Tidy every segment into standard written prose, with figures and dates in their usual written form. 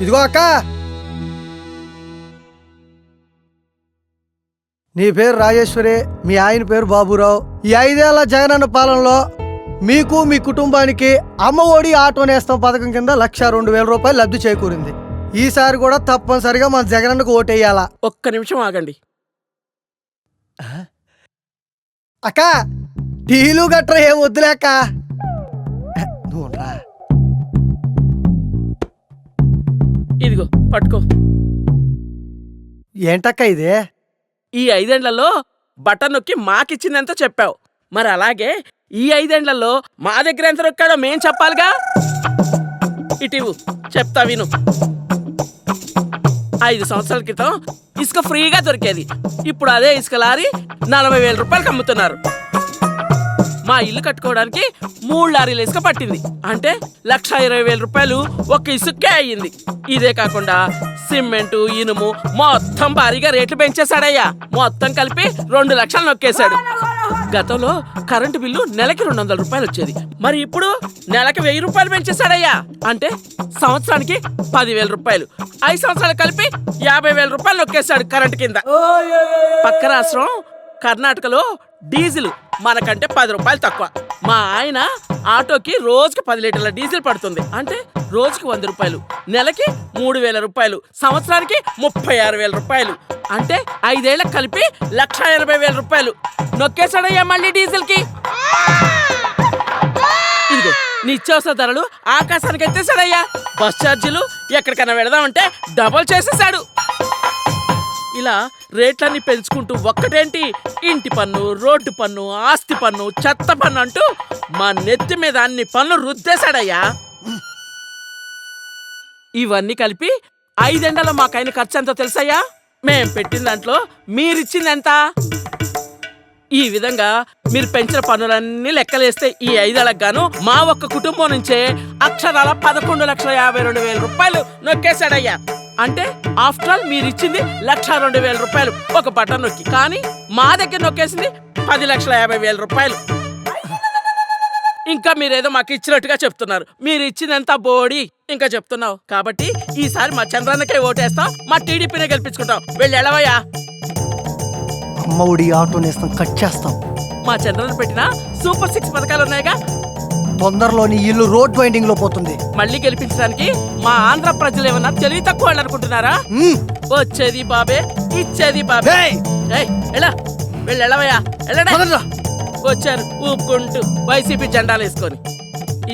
ఇదిగో అక్క, నీ పేరు రాజేశ్వరి, మీ ఆయన పేరు బాబురావు. ఈ 5 ఏళ్ల జగనన్న పాలనలో మీకు మీ కుటుంబానికి అమ్మ ఒడి ఆటో నేస్తం పథకం కింద 1,02,000 రూపాయలు లబ్ధి చేకూరింది. ఈసారి కూడా తప్పనిసరిగా మన జగనన్నకు ఓటేయాలా. ఒక్క నిమిషం ఆగండి. అక్క, టీలు గట్రా ఏం వద్దులే అక్క. నువ్వు రా. ఇదిగో పట్టుకో. ఏంటక్క ఇదే? ఈ 5 ఏళ్లలో బటన్ నొక్కి మాకిచ్చిందంతా చెప్పావు. మరి అలాగే ఈ 5 ఏళ్లలో మా దగ్గర ఎంత నొక్కాడో మేం చెప్పాలిగా. ఇటీవు చెప్తా విను. 5 సంవత్సరాల క్రితం ఇసుక ఫ్రీగా దొరికేది. ఇప్పుడు అదే ఇసుక లారీ 40,000 రూపాయలకు అమ్ముతున్నారు. మా ఇల్లు కట్టుకోవడానికి 3 లారీల ఇసుక పట్టింది. అంటే 1,20,000 రూపాయలు ఒక్క ఇసుకే అయ్యింది. ఇదే కాకుండా సిమెంటు, ఇనుము మొత్తం భారీగా రేట్లు పెంచేశాడయ్యా. మొత్తం కలిపి 2 లక్షలు నొక్కేశాడు. గతంలో కరెంటు బిల్లు నెలకి 200 రూపాయలు వచ్చేది. మరి ఇప్పుడు నెలకి 1000 రూపాయలు పెంచేశాడయ్యా. అంటే సంవత్సరానికి 10,000 రూపాయలు. 5 సంవత్సరాలు కలిపి 50,000 రూపాయలు నొక్కేశాడు కరెంటు కింద. పక్క రాష్ట్రం కర్ణాటకలో డీజిల్ మనకంటే 10 రూపాయలు తక్కువ. మా ఆయన ఆటోకి రోజుకి 10 లీటర్ల డీజిల్ పడుతుంది. అంటే రోజుకి 100 రూపాయలు, నెలకి 3,000 రూపాయలు, సంవత్సరానికి 36,000 రూపాయలు. అంటే 5 ఏళ్ళకి కలిపి 1,80,000 రూపాయలు నొక్కేశాడయ్యా మళ్ళీ డీజిల్ కి. ఇదిగో నిత్యావసర ధరలు ఆకాశానికి ఎత్తేసాడయ్యా. బస్ ఛార్జీలు ఎక్కడికైనా వెళదామంటే డబల్ చేసేసాడు. ఇలా రేట్లన్నీ పెంచుకుంటూ ఒక్కటేంటి ఇంటి పన్ను, రోడ్డు పన్ను, ఆస్తి పన్ను, చెత్త పన్ను అంటూ మా నెత్తి మీద అన్ని పన్ను రుద్దేశాడయ్యా. ఇవన్నీ కలిపి 5 ఏళ్లలో మాకైన ఖర్చు ఎంతో తెలుసయ్యా? మేం పెట్టిన దాంట్లో మీరిచ్చిందెంత? ఈ విధంగా మీరు పెంచిన పన్నులన్నీ లెక్కలేస్తే ఈ 5 ఏళ్లకు గాను మా ఒక్క కుటుంబం నుంచే అక్షరాల 11,52,000 రూపాయలు నొక్కేశాడయ్యా. అంటే ఆఫ్టర్ ఆల్ మీరిచ్చింది 1,02,000 రూపాయలు ఒక బటన్ నొక్కి. కానీ మా దగ్గర నొక్కేసింది 10,50,000 రూపాయలు. ఇంకా మీరేదో మాకు ఇచ్చినట్టుగా చెప్తున్నారు. మీరు ఇచ్చిందంతా బోడి ఇంకా చెప్తున్నావు. కాబట్టి ఈసారి మా చంద్రన్నకే ఓటేస్తాం, మా టీడీపీనే గెలిపించుకుంటాం. వెళ్ళి ఎడవయ్యా. అమ్మ ఒడి ఆటో నేస్తం కట్ చేస్తాం. మా చంద్రన్న పెట్టిన సూపర్ 6 పథకాలు ఉన్నాయిగా. తొందరలోని ఇల్లు రోడ్ వైండింగ్ లో పోతుంది. మళ్ళీ గెలిపించడానికి మా ఆంధ్ర ప్రజలు ఏమన్నా తెలివి తక్కువ అనుకుంటున్నారా? వచ్చేది బాబే, ఇచ్చేది బాబే. ఎలా వెళ్ళి ఎడవయ్యా. వచ్చారు ఊపుకుంటూ వైసీపీ జెండాలు వేసుకొని.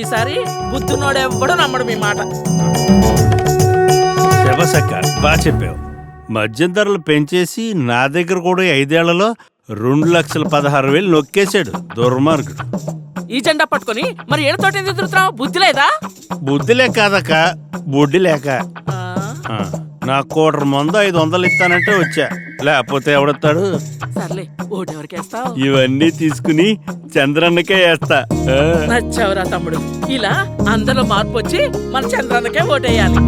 ఈసారి బుద్ధునోడెవ్వడూ నమ్మడు మీ మాట. బాగా చెప్పావు. మద్యం ధరలు పెంచేసి నా దగ్గర కూడా 5 ఏళ్లలో 2,16,000 నొక్కేశాడు దుర్మార్గుడు. ఈ జెండా పట్టుకొని మరి ఏడతోటి ఎందుకు తిరుగుతున్నావు? బుద్ధి లేదా? బుద్ధిలే కాదక్క, బుడ్డి లేక. నా 1/4 మందు 500 ఇస్తానంటే వచ్చా, లేకపోతే ఎవడతాడు? సర్లే, ఓటెవరికేస్తావు? ఇవన్నీ తీసుకుని చంద్రన్నకే వేస్తా. నచ్చావురా తమ్ముడు. ఇలా అందరిలో మార్పు వచ్చి మన చంద్రన్నకే ఓటేయాలి.